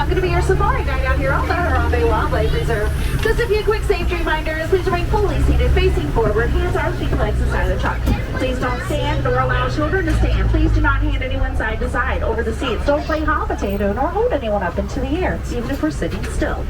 going to be your safari guide out here on the Harambe Wildlife Reserve. Just a few quick safety reminders. Please remain fully seated, facing forward, hands, arms, feet, legs inside the truck. Please don't stand nor allow children to stand. Please do not hand anyone side to side over the seats. Don't play hot potato nor hold anyone up into the air, even if we're sitting still.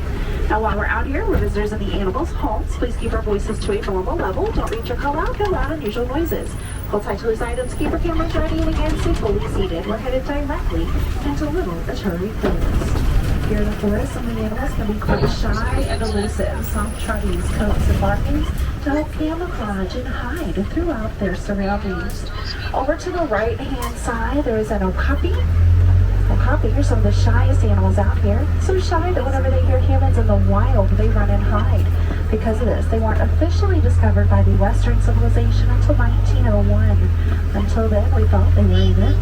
Now, while we're out here, we're visitors in the animals' homes. Please keep our voices to a normal level. Don't reach or call out no loud, unusual noises. Hold tight to loose items. Keep our cameras ready, and again, stay fully seated. We're headed directly into Little Aturi Forest. Here in the forest, some of the animals can be quite shy and elusive. Soft truddies, coats, and markings to help camouflage and hide throughout their surroundings. Over to the right-hand side, there is an okapi. Okapi are some of the shyest animals out here. So shy that whenever they hear humans in the wild, they run and hide. Because of this, they weren't officially discovered by the Western civilization until 1901. Until then, we thought they were even.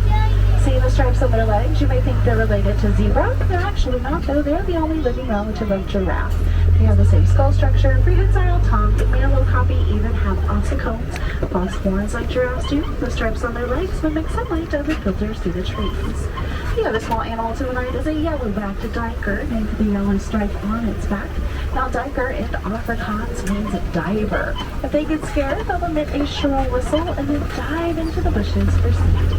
See the stripes on their legs? You may think they're related to zebra. They're actually not, though. They're the only living relative of giraffe. They have the same skull structure, prehensile tongue, and male okapi even have ossicones, false horns like giraffes do. The stripes on their legs mimic sunlight as it filters through the trees. The other small animal to the right is a yellow-backed diker, named for the yellow stripe on its back. Now, diker in Afrikaans means diver. If they get scared, they'll emit a shrill whistle and then dive into the bushes for safety.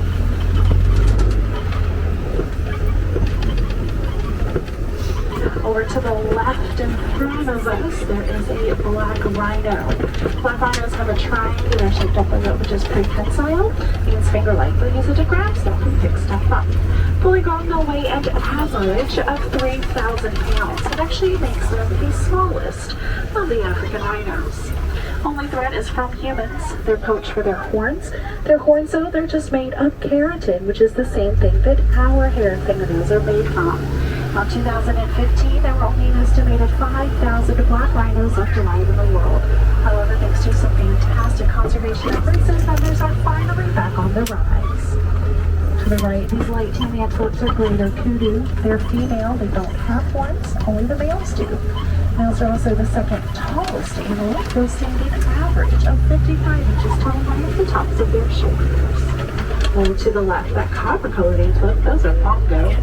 Over to the left in front of us, there is a black rhino. Black rhinos have a triangular shaped upper lip, which is prehensile, means finger-like. They'll use it to grab stuff and pick stuff up. Fully grown, they'll weigh an average of 3,000 pounds. It actually makes them the smallest of the African rhinos. Only threat is from humans. They're poached for their horns. Their horns, though, they're just made of keratin, which is the same thing that our hair and fingernails are made from. Now, 2015, there were only an estimated 5,000 black rhinos left alive in the world. However, thanks to some fantastic conservation efforts, those numbers are finally back on the rise. To the right, these light tan antelopes are greater kudu. They're female, they don't have horns, only the males do. Males are also the second tallest antelope, boasting an average of 55 inches tall on the tops of their shoulders. Over to the left, that copper-colored antelope, those are bongo.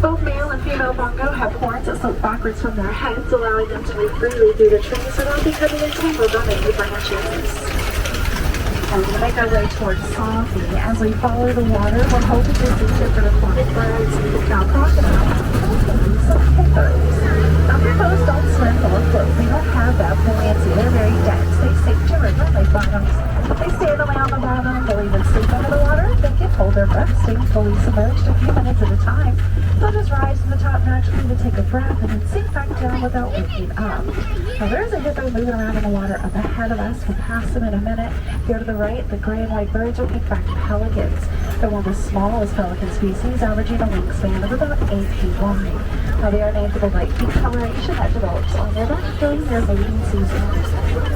Both male and female bongo have horns that slope backwards from their heads, allowing them to move freely through the trees without becoming entangled on any branches. And we're going to make our way towards Safi. As we follow the water, we're hoping to see different aquatic birds. Now, crocodiles, some hippos. Now, hippos don't swim or float. They don't have that buoyancy. They're very dense. They sink to river lake bottoms. They stand away on the bottom. They'll even sleep under the water. They can hold their breath, staying fully submerged a few minutes at a time. They'll just rise to the top naturally to take a breath and then sink back down without waking up. Now, there's a hippo moving around in the water up ahead of us. We'll pass them in a minute. Here to the right, the gray and white birds are pickback pelicans. They're one of the smallest pelican species, averaging a wingspan of about 8 feet wide. Now, they are named for the light pink coloration that develops on their back during their mating season.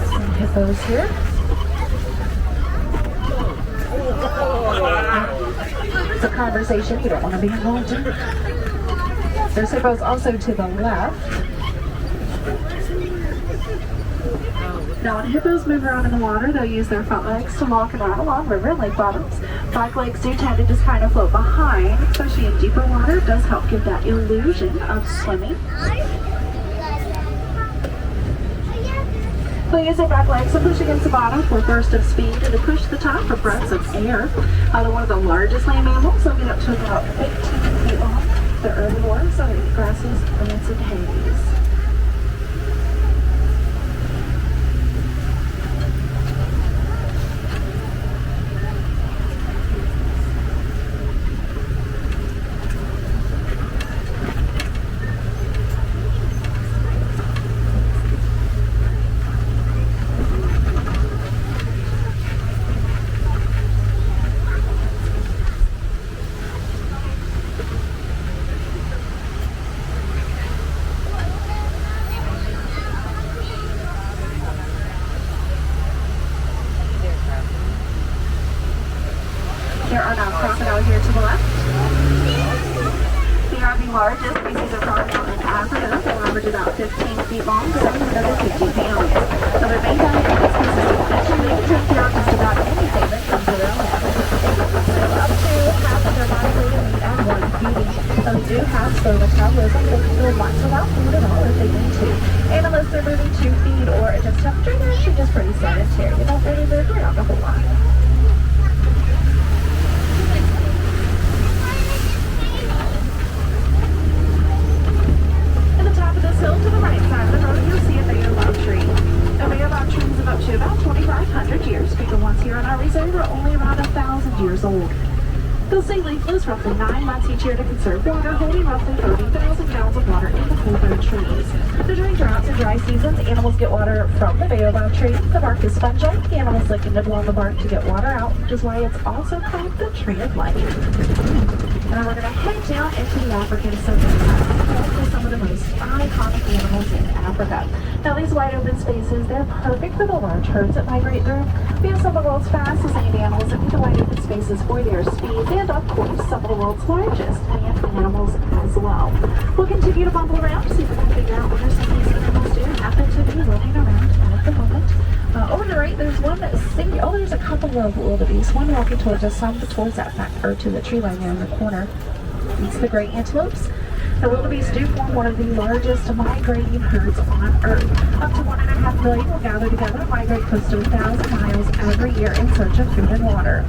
Some hippos here. It's a conversation you don't want to be involved in. There's hippos also to the left. Now, when hippos move around in the water, they'll use their front legs to walk around along river and lake bottoms. Back legs do tend to just kind of float behind, especially in deeper water. It does help give that illusion of swimming. They'll use their back legs to push against the bottom for a burst of speed and to push the top for breaths of air. They're one of the largest land mammals. They'll get up to about 15 feet long. They're herbivores, so they eat grasses, plants, and hay. There are now crocodiles here to the left. They are the largest species of crocodile in Africa. They'll average about 15 feet long, weighing another 50 pounds. Now, their main diet consists of fishing. They take care of just about anything that comes to their way. So up to half of their body weight of meat and one feeding. They'll eat do have slow metabolism. They can go months without food at all if they need to. And unless they're moving to feed or adjust temperature, they're actually just pretty sedentary. They don't really move around a whole lot. At the top of this hill to the right side of the road, you'll see a baobab tree. A baobab tree is up to about 2,500 years. Bigger ones here in our reserve are only around 1,000 years old. They'll stay leafless roughly 9 months each year to conserve water, holding roughly 30,000 gallons of water in the full-grown trees. So during droughts and dry seasons, animals get water from the baobab tree. The bark is spongy. The animals lick and nibble on the bark to get water out, which is why it's also called the tree of life. And then we're going to head down into the African savanna for some of the most iconic animals in Africa. Now these wide open spaces, they're perfect for the large herds that migrate through. We have some of the world's fastest land animals that need the wide open spaces for their speed, and of course some of the world's largest land animals as well. We'll continue to bumble around to see if we can figure out where some of these animals do happen to be roaming around at the moment. Over to the right, there's one there's a couple of wildebeest. One walking towards us, some towards that fact, or to the tree line there in the corner. It's the gray antelopes. The wildebeest do form one of the largest migrating herds on Earth. Up to 1.5 million will gather together and migrate close to 1,000 miles every year in search of food and water.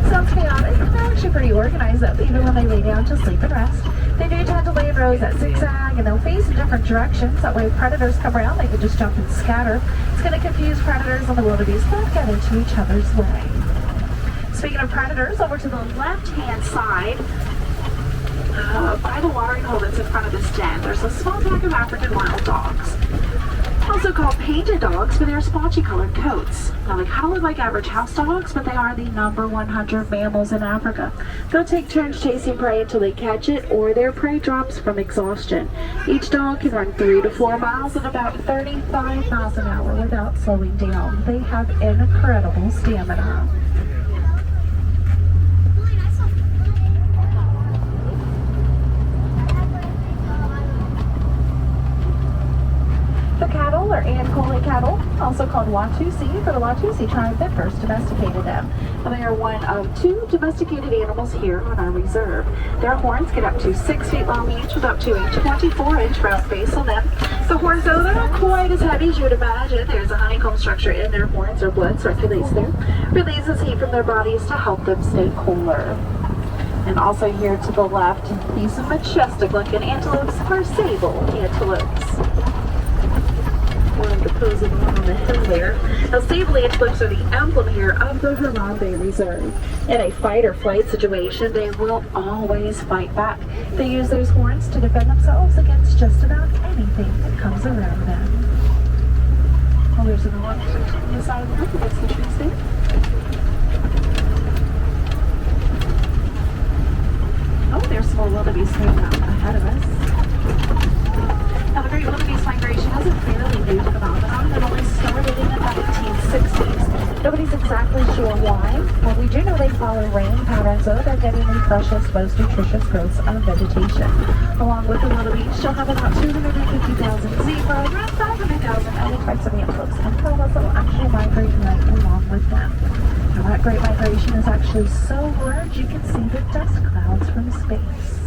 Sounds chaotic, but they're actually pretty organized though, even when they lay down to sleep and rest. They do tend to lay in rows that zigzag, and they'll face in different directions. That way if predators come around, they can just jump and scatter. It's going to confuse predators and the wildebeest. They'll get into each other's way. Speaking of predators, over to the left-hand side, by the watering hole that's in front of this den, there's a small pack of African wild dogs. Also called painted dogs, but they're splotchy colored coats. Now they kind of look like average house dogs, but they are the #1 hunter of mammals in Africa. They'll take turns chasing prey until they catch it, or their prey drops from exhaustion. Each dog can run 3 to 4 miles at about 35 miles an hour without slowing down. They have incredible stamina. The cattle are Ankole cattle, also called Watusi, for the Watusi tribe that first domesticated them. And they are one of 2 domesticated animals here on our reserve. Their horns get up to 6 feet long each with up to a 24-inch round base on them. The horns, though, they're not quite as heavy as you would imagine. There's a honeycomb structure in their horns. Their blood circulates there, releases heat from their bodies to help them stay cooler. And also here to the left, these majestic-looking antelopes are sable antelopes. One of the posing one on the hill there. Now, sable antelopes are the emblem here of the Harambe Reserve. In a fight or flight situation, they will always fight back. They use those horns to defend themselves against just about anything that comes around them. Oh, there's another one on the side of the roof against the trees there. Oh, there's some more wildebeest moving out ahead of us. Now, the Great Wildebeest Migration is a fairly new phenomenon that only started in the 1960s. Nobody's exactly sure why. Well, we do know they follow rain patterns, though. They're getting the freshest, most nutritious growths of vegetation. Along with the wildebeest, you'll have about 250,000 zebra, around 500,000 other types of antelopes and pumas that will actually migrate right along with them. Now, that great migration is actually so large you can see the dust clouds from space.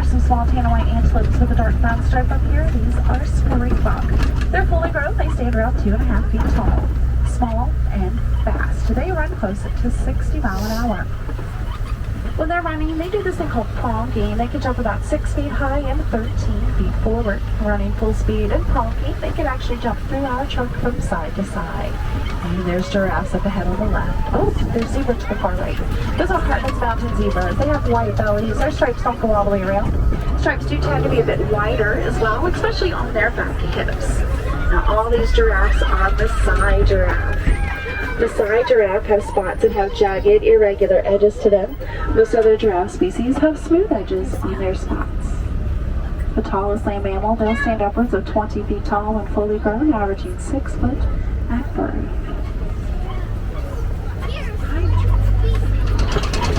Some small tan white antelopes with a dark brown stripe up here. These are springbuck. They're fully grown. They stand around 2.5 feet tall. Small and fast. They run close to 60 miles an hour. When they're running, they do this thing called pronking. They can jump about 6 feet high and 13 feet forward. Running full speed and pronking, they can actually jump through our trunk from side to side. And there's giraffes up ahead on the left. Oh, there's zebra to the far right. Those are Hartman's mountain zebras. They have white bellies. Their stripes don't go all the way around. Stripes do tend to be a bit wider as well, especially on their back hips. Now, all these giraffes are Maasai giraffe. Maasai giraffe have spots that have jagged, irregular edges to them. Most other giraffe species have smooth edges on their spots. The tallest land mammal, they'll stand upwards of 20 feet tall when fully grown, averaging 6 foot at birth.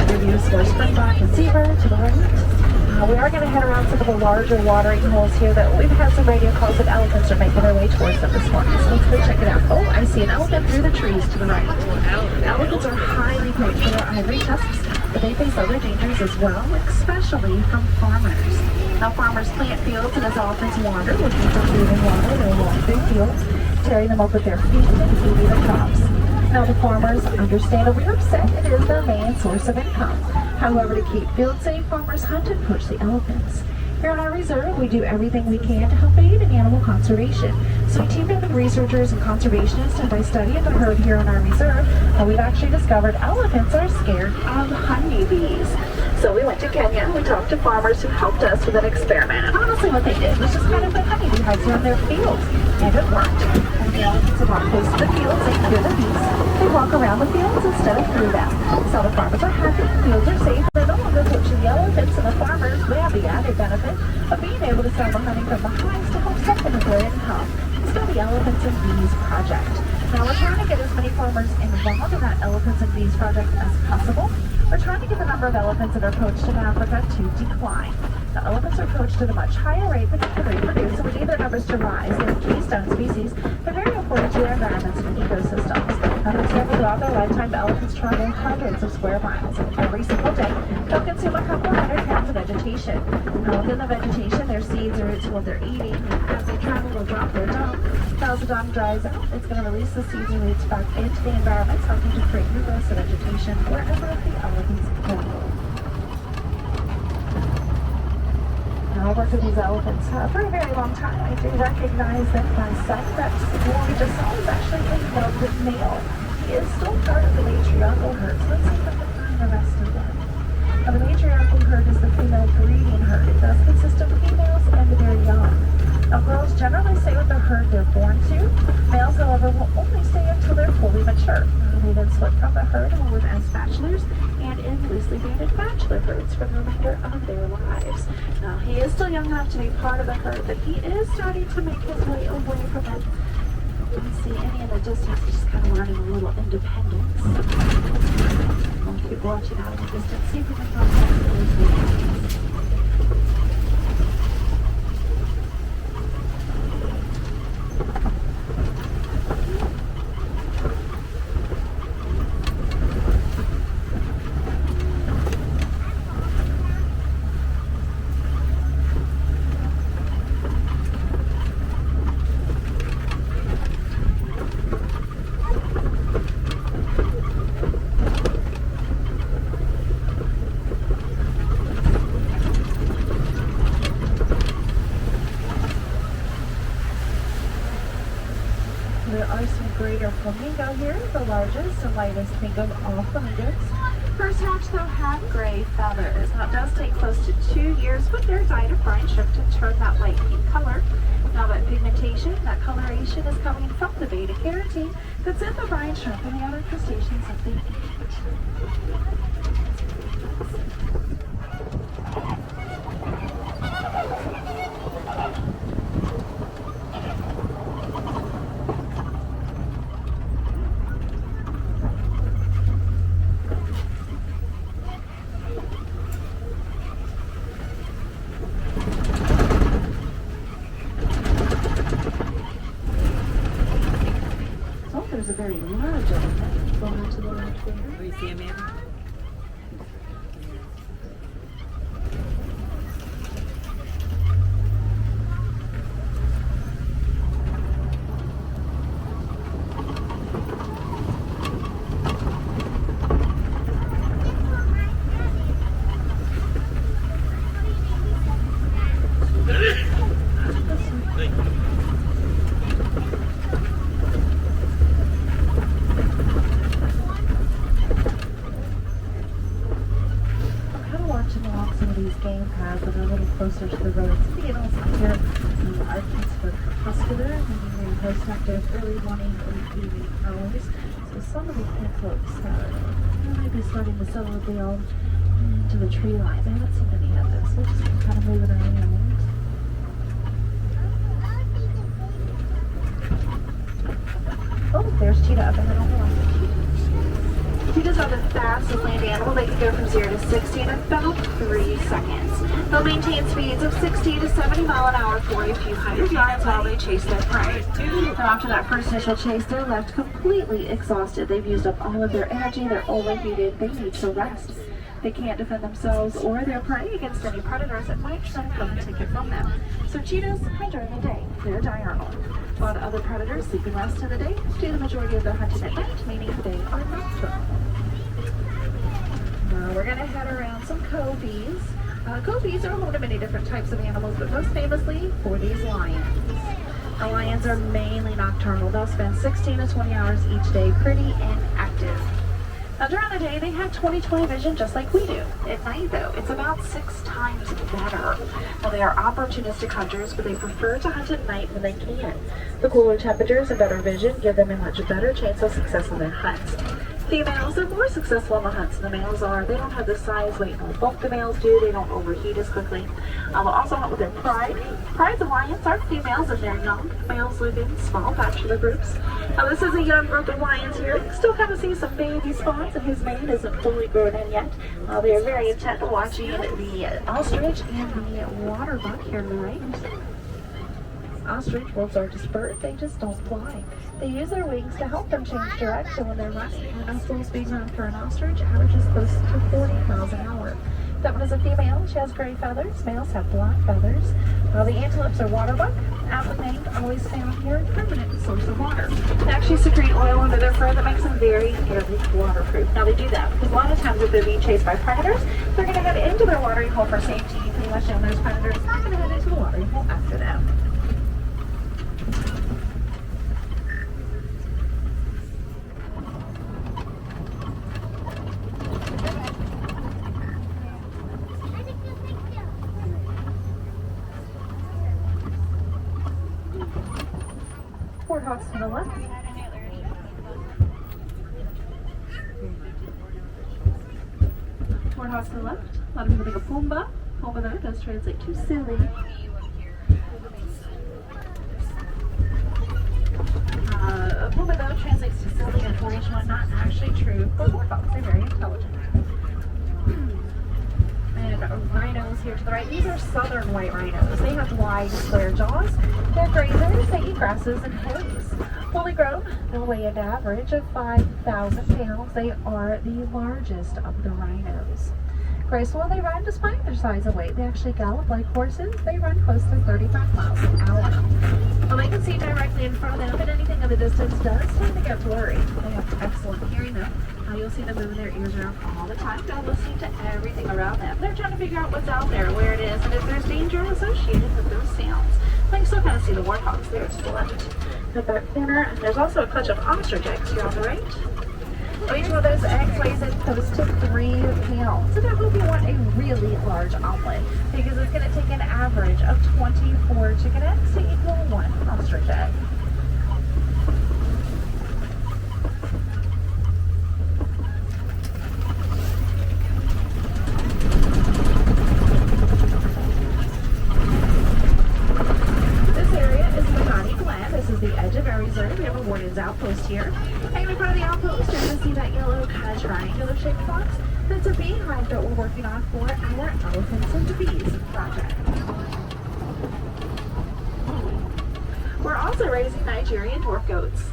Reviews for springbuck and zebra to the right. We are going to head around some of the larger watering holes here that we've had some radio calls that elephants are making their way towards them this morning. So let's go check it out. Oh, I see an elephant through the trees to the right. Elephants are highly paid for their ivory tusks, but they face other dangers as well, especially from farmers. Now farmers plant fields, and as elephants wander looking for food and water, they'll walk through fields, tearing them up with their feet and eating the crops. Now the farmers understandably upset. It is their main source of income. However, to keep fields safe, farmers hunt and push the elephants. Here on our reserve, we do everything we can to help aid in animal conservation. So we teamed up with researchers and conservationists, and by studying the herd here on our reserve, we've actually discovered elephants are scared of honeybees. So we went to Kenya and we talked to farmers who helped us with an experiment. And honestly, what they did was just kind of put honeybee hives around their fields, and it worked. And the elephants would walk close to the fields, they hear the bees. They walk around the fields instead of through them. So the farmers are happy, the fields are safe, they're no longer poaching the elephants, and the farmers, we have the added benefit of being able to sell the honey from the hives to help supplement their income. It's called the Elephants and Bees Project. Now we're trying to get as many farmers involved in that Elephants and Bees Project as possible. We're trying to get the number of elephants that are poached in Africa to decline. The elephants are poached at a much higher rate than they can reproduce, so we need their numbers to rise. They're keystone species. They're very important to their environments and ecosystems. Now, for example, throughout their lifetime, the elephants travel hundreds of square miles, and every single day, they'll consume a couple hundred pounds of vegetation. Now, within the vegetation, their seeds or roots what they're eating, and as they travel, they'll drop their dung. Now, as the dung dries out, it's going to release the seeds and roots back into the environment, helping to create new growths of vegetation wherever the elephants go. Now, I've worked with these elephants for a very long time. I do recognize that my son, that's the one we just saw, is actually a velvet male. He is still part of the matriarchal herd, so let's see if I can find the rest of them. Now, the matriarchal herd is the female breeding herd. It does consist of females and their young. Now, girls generally stay with the herd they're born to. Males, however, will only stay until they're fully mature. They then split from the herd and will live as bachelors and in loosely banded bachelor herds for the remainder of their lives. Now, he is still young enough to be part of the herd, but he is starting to make his way away from it. You can see any in the distance, he's just kind of learning a little independence. We'll keep watching out in the distance, see if we can contact those. There are some greater flamingo here, the largest and lightest pink of all flamingos. First hatch, though, had gray feathers. Now, it does take close to 2 years with their diet of brine shrimp to turn that light pink color. Now, that pigmentation, that coloration is coming from the beta carotene that's in the brine shrimp and the other crustaceans that they eat. There's a very large elephant going on to the left there. Oh, you see him, Andy? Game paths that are a little closer to the road. So you can also hear our kids for crepuscular, meaning they post active early morning or evening hours. So some of the antelopes might be starting to settle down into the tree lines. I haven't seen any of this. We're just kind of moving around. Oh, there's cheetah up ahead on the left. Cheetahs are the fastest land animal. They can go from 0 to 60 in about 3 seconds. They'll maintain speeds of 60 to 70 mile an hour for a few hundred yards while they chase their prey. Now after that first initial chase, they're left completely exhausted. They've used up all of their energy, they're overheated, they need to rest. They can't defend themselves or their prey against any predators that might try to come and take it from them. So cheetahs hunt during the day. They're diurnal. While the other predators sleep and rest in the day, do the majority of their hunting at night, meaning they are nocturnal. Now we're going to head around some coveys. Coveys are home to many different types of animals, but most famously for these lions. The lions are mainly nocturnal. They'll spend 16 to 20 hours each day pretty inactive. Now during the day, they have 20/20 vision just like we do. At night though, it's about 6 times better. Now they are opportunistic hunters, but they prefer to hunt at night when they can. The cooler temperatures and better vision give them a much better chance of success in their hunts. Females are more successful in the hunts than the males are. They don't have the size, weight, or bulk the males do. They don't overheat as quickly. They'll also hunt with their pride. Prides of lions are females and they're young. Males live in small bachelor groups. Now this is a young group of lions here. You can still kind of see some baby spots and his mane isn't fully grown in yet. They are very intent on watching the ostrich and the waterbuck here to the right. Ostrich, world's largest bird, they just don't fly. They use their wings to help them change direction when they're running. And a full speed run for an ostrich averages close to 40 miles an hour. That one is a female. She has gray feathers. Males have black feathers. The antelopes are waterbuck, aptly named, always found near a permanent source of water. They actually secrete oil under their fur that makes them very, very waterproof. Now they do that because a lot of times if they're being chased by predators, they're going to head into their watering hole for safety. Pretty much known those predators not going to head into the watering hole after them. Warthogs to the left. Warthogs to the left. A lot of people think of Pumbaa. Pumbaa though does translate to silly. Pumbaa though translates to silly and foolish, not actually true for warthogs. They're very intelligent. And rhinos here to the right. These are southern white rhinos. They have wide, square jaws. They're grazers. They eat grasses and berries. Fully grown, they'll weigh an average of 5,000 pounds. They are the largest of the rhinos. Graceful when they run despite their size and weight. They actually gallop like horses. They run close to 35 miles an hour. Well, they can see directly in front of them, but anything in the distance does tend to get blurry. They have excellent hearing though. You'll see them moving their ears around all the time. They're listening to everything around them. They're trying to figure out what's out there, where it is, and if there's danger associated with those sounds. You can still kind of see the warthogs there to the left. The back corner, and there's also a clutch of ostrich eggs here on the right. Each one of those eggs weighs in close to 3 pounds. So I hope you want a really large omelet because it's going to take an average of 24 chicken eggs to equal 1 ostrich egg. We have a warden's outpost here. And in front of the outpost, you're going to see that yellow kind of triangular shaped box. That's a beehive that we're working on for our Elephants and Bees project. We're also raising Nigerian dwarf goats.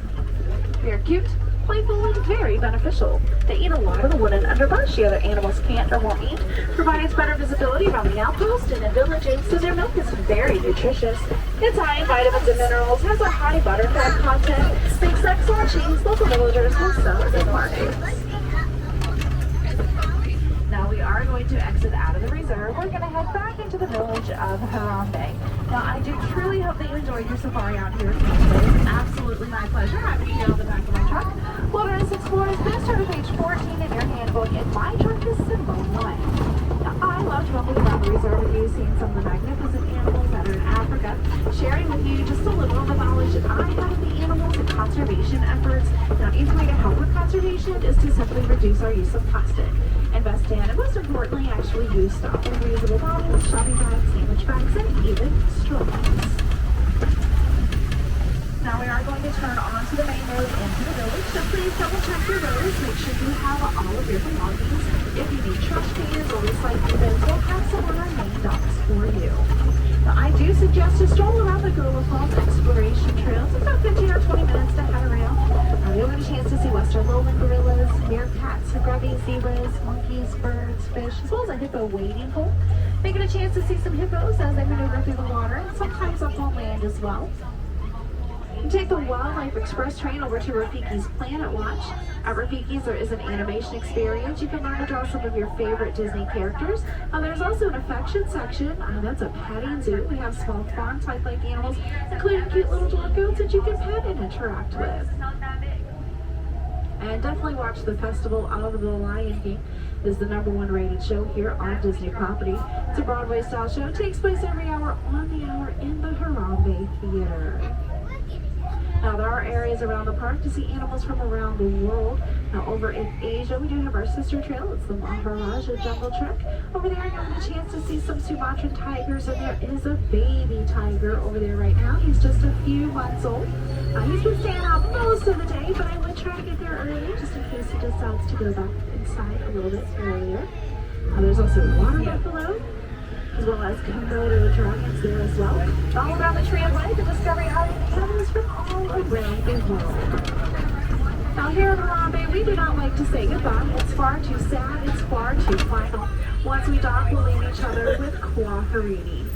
They're cute, playful, and very beneficial. They eat a lot of the wood and underbrush the other animals can't or won't eat, provides better visibility around the outpost and in villages, so their milk is very nutritious. It's high in vitamins and minerals, has a high butterfat content, makes excellent cheese. Local villagers will sell it in markets. Now we are going to exit out of the reserve. We're going to head back into the village of Harambe. Now I do truly hope that you enjoyed your safari out here. It was absolutely my pleasure having you on the back of my truck. Wilderness Explorers, please turn to page 14 in your handbook, and my truck is symbol 1. Now I loved roaming around the reserve with you, seeing some of the magnificent animals that are in Africa, sharing with you just a little of the knowledge that I have of the animals and conservation efforts. Now each way to help with conservation is to simply reduce our use of plastic. Invest in, and most importantly, actually use stuff like reusable bottles, shopping bags, sandwich bags, and even straws. Now we are going to turn onto the main road into the village, so please double check your roads. Make sure you have all of your belongings. If you need trash cans or recycling bins, we'll have some on our main docks for you. Now, I do suggest a stroll around the Gorilla Falls Exploration Trails. It's about 15 or 20 minutes to head around. You'll get a chance to see western lowland gorillas, meerkats, grubby zebras, monkeys, birds, fish, as well as a hippo wading pool. They get a chance to see some hippos as they maneuver through the water, and sometimes up on land as well. You take the Wildlife Express train over to Rafiki's Planet Watch. At Rafiki's, there is an animation experience. You can learn to draw some of your favorite Disney characters. There's also an affection section. That's a petting zoo. We have small farm-type-like animals, including cute little dog goats that you can pet and interact with. And definitely watch the Festival of the Lion King. It is the #1 rated show here on Disney property. It's a Broadway-style show. It takes place every hour on the hour in the Harambe Theater. Now, there are areas around the park to see animals from around the world. Now, over in Asia, we do have our sister trail. It's the Maharaja Jungle Trek. Over there, you'll get a chance to see some Sumatran tigers, and there is a baby tiger over there right now. He's just a few months old. He's been staying out most of the day, but I would try to get there early just in case he decides to go back inside a little bit earlier. There's also water buffalo, as well as Komodo dragons there as well. All around the tree of life and discovering all the animals from all around the world. Now here in Harambe, we do not like to say goodbye. It's far too sad, it's far too final. Once we dock, we'll leave each other with Kwaharini.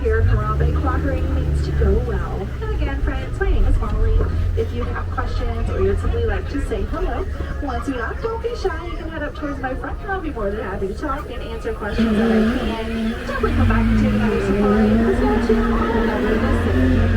Here in Harambe, Kwaharini means to go well. And again, friends, my name is Molly. If you have questions or you'd simply like to say hello, once we dock, don't be shy. You can head up towards my front and I'll be more than happy to talk and answer questions that I can. Definitely come back and take another safari. Let's go to all over the city.